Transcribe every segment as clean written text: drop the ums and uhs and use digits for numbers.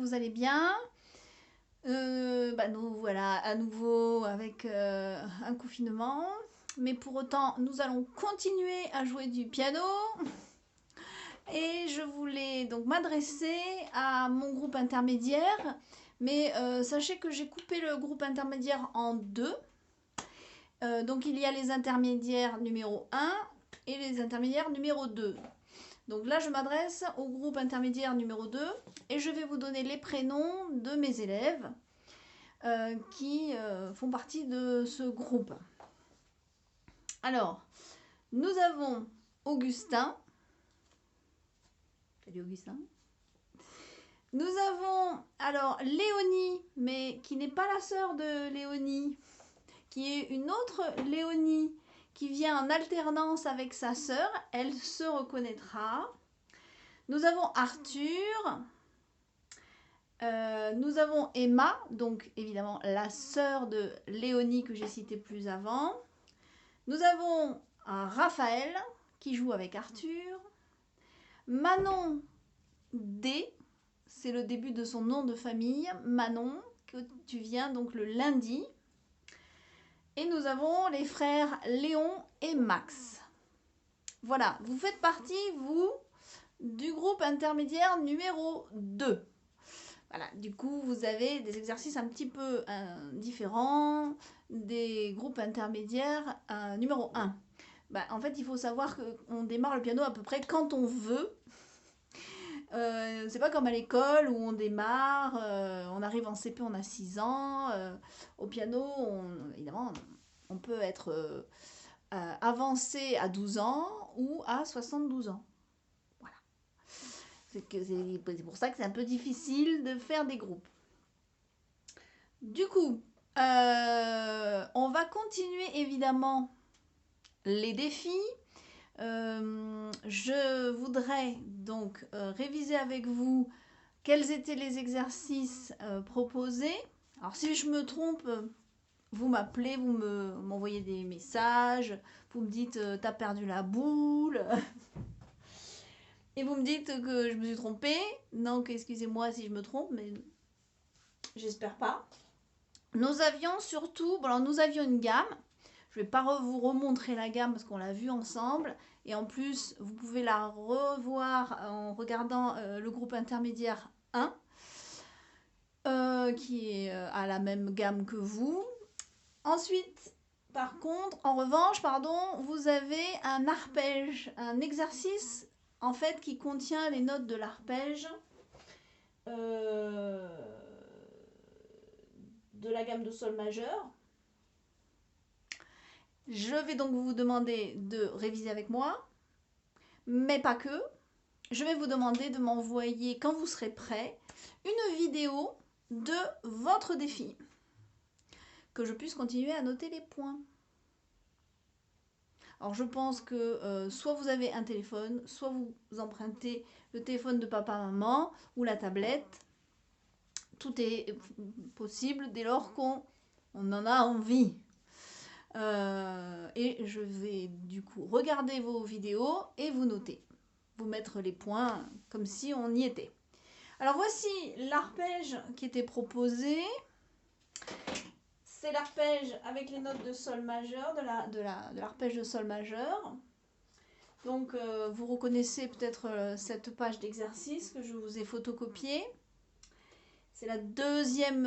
vous allez bien. Nous voilà à nouveau avec un confinement. Mais pour autant, nous allons continuer à jouer du piano. Et je voulais donc m'adresser à mon groupe intermédiaire. Mais sachez que j'ai coupé le groupe intermédiaire en deux. Donc il y a les intermédiaires numéro 1 et les intermédiaires numéro 2. Donc là, je m'adresse au groupe intermédiaire numéro 2 et je vais vous donner les prénoms de mes élèves qui font partie de ce groupe. Alors, nous avons Augustin. Salut Augustin. Nous avons alors Léonie, mais qui n'est pas la sœur de Léonie, qui est une autre Léonie qui vient en alternance avec sa sœur. Elle se reconnaîtra. Nous avons Arthur. Nous avons Emma, donc évidemment la sœur de Léonie que j'ai citée plus avant. Nous avons Raphaël qui joue avec Arthur. Manon D, c'est le début de son nom de famille. Manon, que tu viens donc le lundi. Et nous avons les frères Léon et Max. Voilà, vous faites partie, vous, du groupe intermédiaire numéro 2. Voilà, du coup, vous avez des exercices un petit peu différents des groupes intermédiaires numéro 1. En fait, il faut savoir qu'on démarre le piano à peu près quand on veut. C'est pas comme à l'école où on démarre, on arrive en CP, on a 6 ans. Au piano, évidemment, on peut être avancé à 12 ans ou à 72 ans. Voilà. C'est pour ça que c'est un peu difficile de faire des groupes. Du coup, on va continuer évidemment les défis. Je voudrais donc réviser avec vous quels étaient les exercices proposés. Alors si je me trompe, vous m'appelez, vous m'envoyez des messages, vous me dites t'as perdu la boule et vous me dites que je me suis trompée. Donc excusez-moi si je me trompe, mais j'espère pas. Nous avions surtout, nous avions une gamme. Je ne vais pas vous remontrer la gamme parce qu'on l'a vue ensemble. Et en plus, vous pouvez la revoir en regardant le groupe intermédiaire 1, qui est à la même gamme que vous. Ensuite, par contre, en revanche, vous avez un arpège, un exercice en fait qui contient les notes de l'arpège de la gamme de sol majeur. Je vais donc vous demander de réviser avec moi, mais pas que. Je vais vous demander de m'envoyer, quand vous serez prêt, une vidéo de votre défi, que je puisse continuer à noter les points. Alors je pense que soit vous avez un téléphone, soit vous empruntez le téléphone de papa-maman ou la tablette. Tout est possible dès lors qu'on en a envie. Et je vais du coup regarder vos vidéos et vous noter. Vous mettre les points comme si on y était. Alors voici l'arpège qui était proposé. C'est l'arpège avec les notes de sol majeur, de l'arpège de sol majeur. Donc vous reconnaissez peut-être cette page d'exercice que je vous ai photocopiée. C'est le deuxième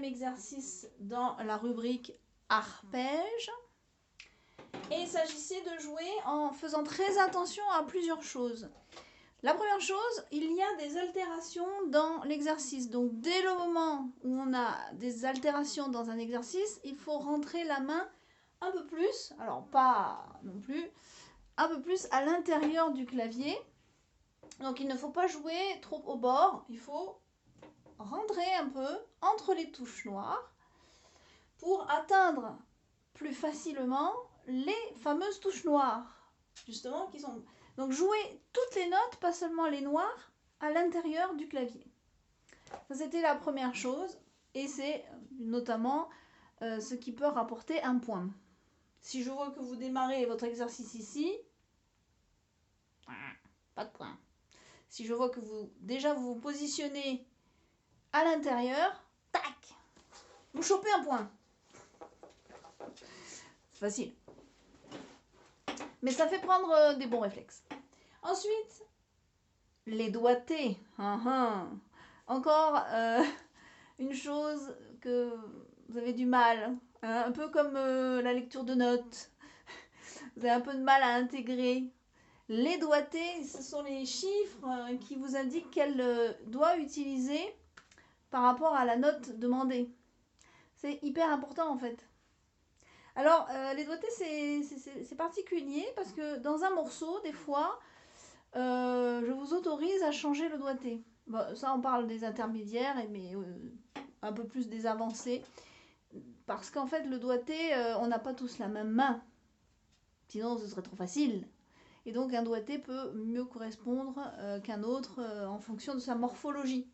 exercice dans la rubrique arpège. Et il s'agissait de jouer en faisant très attention à plusieurs choses. La première chose, il y a des altérations dans l'exercice. Donc dès le moment où on a des altérations dans un exercice, il faut rentrer la main un peu plus, alors pas non plus, un peu plus à l'intérieur du clavier. Donc il ne faut pas jouer trop au bord, il faut rentrer un peu entre les touches noires pour atteindre plus facilement les fameuses touches noires, justement, qui sont... Donc jouer toutes les notes, pas seulement les noires, à l'intérieur du clavier. Ça, c'était la première chose, et c'est notamment ce qui peut rapporter un point. Si je vois que vous démarrez votre exercice ici, pas de point. Si je vois que déjà vous vous positionnez à l'intérieur, tac, vous chopez un point. C'est facile. Mais ça fait prendre des bons réflexes. Ensuite, les doigtés. Encore une chose que vous avez du mal. Un peu comme la lecture de notes. Vous avez un peu de mal à intégrer. Les doigtés, ce sont les chiffres qui vous indiquent quel doigt utiliser par rapport à la note demandée. C'est hyper important en fait. Alors, les doigtés, c'est particulier parce que dans un morceau, des fois, je vous autorise à changer le doigté. Bon, ça, on parle des intermédiaires, mais un peu plus des avancés. Parce qu'en fait, le doigté, on n'a pas tous la même main. Sinon, ce serait trop facile. Et donc, un doigté peut mieux correspondre qu'un autre en fonction de sa morphologie.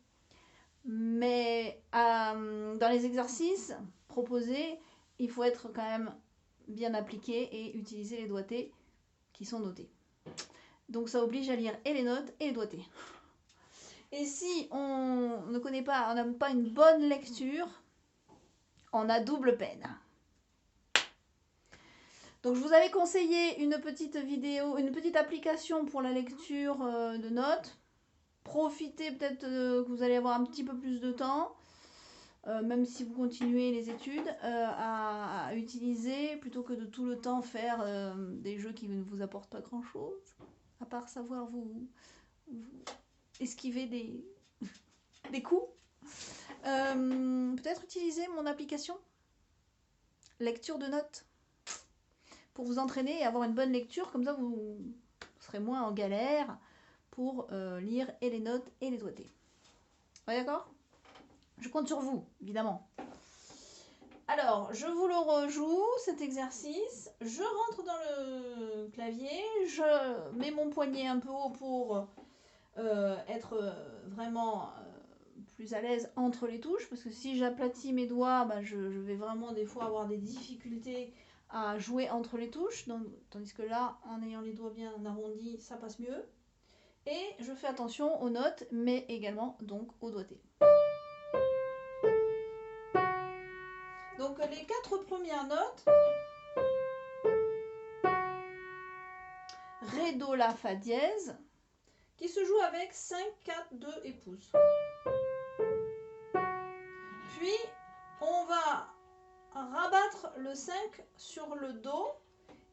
Mais dans les exercices proposés, il faut être quand même bien appliqué et utiliser les doigtés qui sont notés. Donc ça oblige à lire et les notes et les doigtés. Et si on ne connaît pas, on n'a pas une bonne lecture, on a double peine. Donc je vous avais conseillé une petite vidéo, une petite application pour la lecture de notes. Profitez peut-être que vous allez avoir un petit peu plus de temps. Même si vous continuez les études, à utiliser plutôt que de tout le temps faire des jeux qui ne vous apportent pas grand chose, à part savoir vous esquiver des coups. Peut-être utiliser mon application lecture de notes pour vous entraîner et avoir une bonne lecture, comme ça vous serez moins en galère pour lire et les notes et les doigtés. Ouais, d'accord ? Je compte sur vous, évidemment. Alors, je vous le rejoue, cet exercice. Je rentre dans le clavier, je mets mon poignet un peu haut pour être vraiment plus à l'aise entre les touches, parce que si j'aplatis mes doigts, bah, je vais vraiment des fois avoir des difficultés à jouer entre les touches, donc, tandis que là, en ayant les doigts bien arrondis, ça passe mieux. Et je fais attention aux notes, mais également donc aux doigtés. Donc les 4 premières notes, Ré, Do, La, Fa dièse, qui se joue avec 5, 4, 2 et pouce. Puis on va rabattre le 5 sur le Do,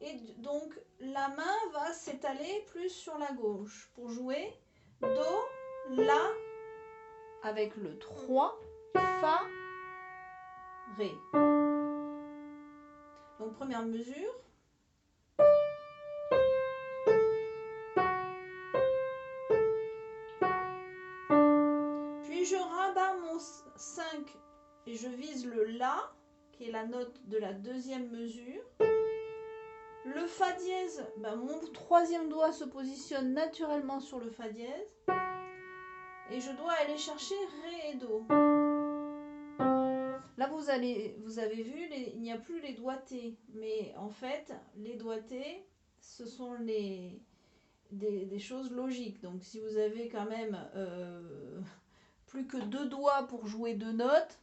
et donc la main va s'étaler plus sur la gauche pour jouer Do, La, avec le 3, Fa, Ré. Donc première mesure. Puis je rabats mon 5 et je vise le La, qui est la note de la deuxième mesure. Le Fa dièse, ben mon troisième doigt se positionne naturellement sur le Fa dièse. Et je dois aller chercher Ré et Do. Là, vous avez vu, il n'y a plus les doigtés. Mais en fait, les doigtés, ce sont des choses logiques. Donc, si vous avez quand même plus que 2 doigts pour jouer 2 notes,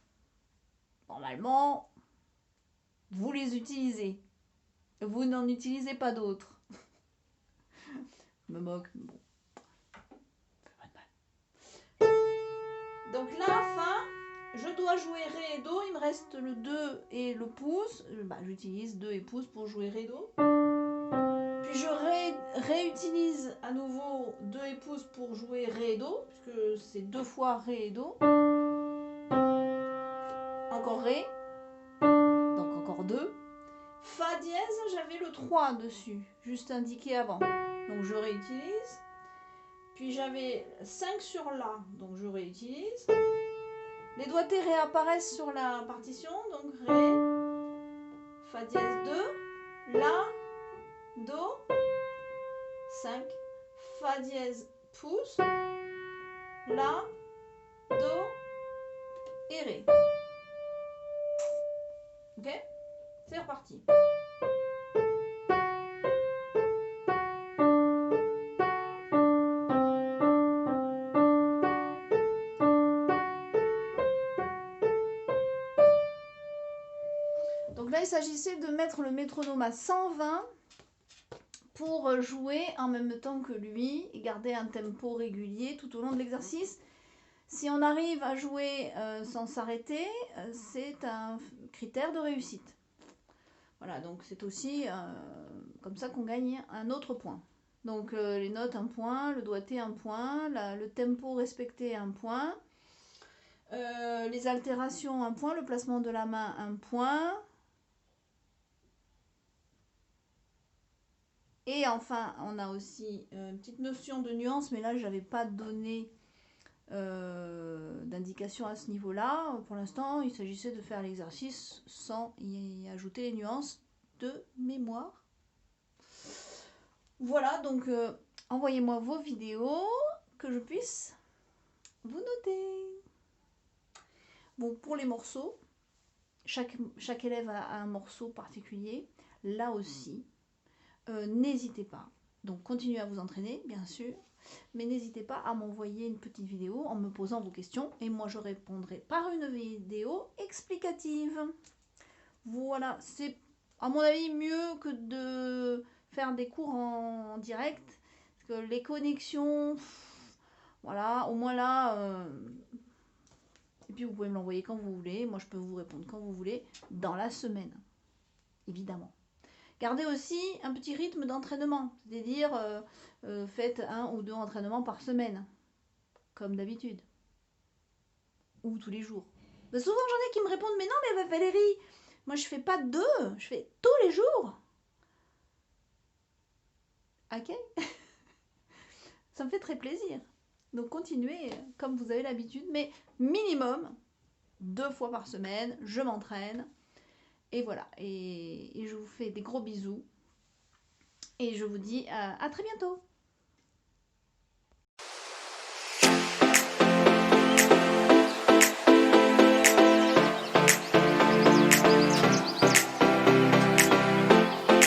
normalement, vous les utilisez. Vous n'en utilisez pas d'autres. Je me moque, mais bon. Donc là, Fa, je dois jouer Ré et Do, il me reste le 2 et le pouce. J'utilise 2 et pouce pour jouer Ré, Do. Puis je réutilise à nouveau 2 et pouce pour jouer Ré et Do, puisque c'est 2 fois Ré et Do. Encore Ré, donc encore 2. Fa dièse, j'avais le 3 dessus, juste indiqué avant. Donc je réutilise. Puis j'avais 5 sur La, donc je réutilise. Les doigtés réapparaissent sur la partition, donc Ré, Fa dièse 2, La, Do, 5, Fa dièse pouce, La, Do et Ré. Ok? C'est reparti. Donc là, il s'agissait de mettre le métronome à 120 pour jouer en même temps que lui et garder un tempo régulier tout au long de l'exercice. Si on arrive à jouer sans s'arrêter, c'est un critère de réussite. Voilà, donc c'est aussi comme ça qu'on gagne un autre point. Donc les notes 1 point, le doigté 1 point, le tempo respecté 1 point, les altérations 1 point, le placement de la main 1 point. Et enfin, on a aussi une petite notion de nuance, mais là, je n'avais pas donné d'indication à ce niveau-là. Pour l'instant, il s'agissait de faire l'exercice sans y ajouter les nuances de mémoire. Voilà, donc envoyez-moi vos vidéos, que je puisse vous noter. Bon, pour les morceaux, chaque élève a un morceau particulier. Là aussi, n'hésitez pas. Donc continuez à vous entraîner, bien sûr, mais n'hésitez pas à m'envoyer une petite vidéo en me posant vos questions et moi je répondrai par une vidéo explicative. Voilà, c'est à mon avis mieux que de faire des cours en direct, parce que les connexions, voilà, au moins là, et puis vous pouvez me l'envoyer quand vous voulez, moi je peux vous répondre quand vous voulez, dans la semaine, évidemment. Gardez aussi un petit rythme d'entraînement, c'est-à-dire faites 1 ou 2 entraînements par semaine, comme d'habitude, ou tous les jours. Mais souvent j'en ai qui me répondent, mais non mais Valérie, moi je fais pas 2, je fais tous les jours. Ok. Ça me fait très plaisir. Donc continuez comme vous avez l'habitude, mais minimum 2 fois par semaine, je m'entraîne. Et voilà, et je vous fais des gros bisous. Et je vous dis à très bientôt.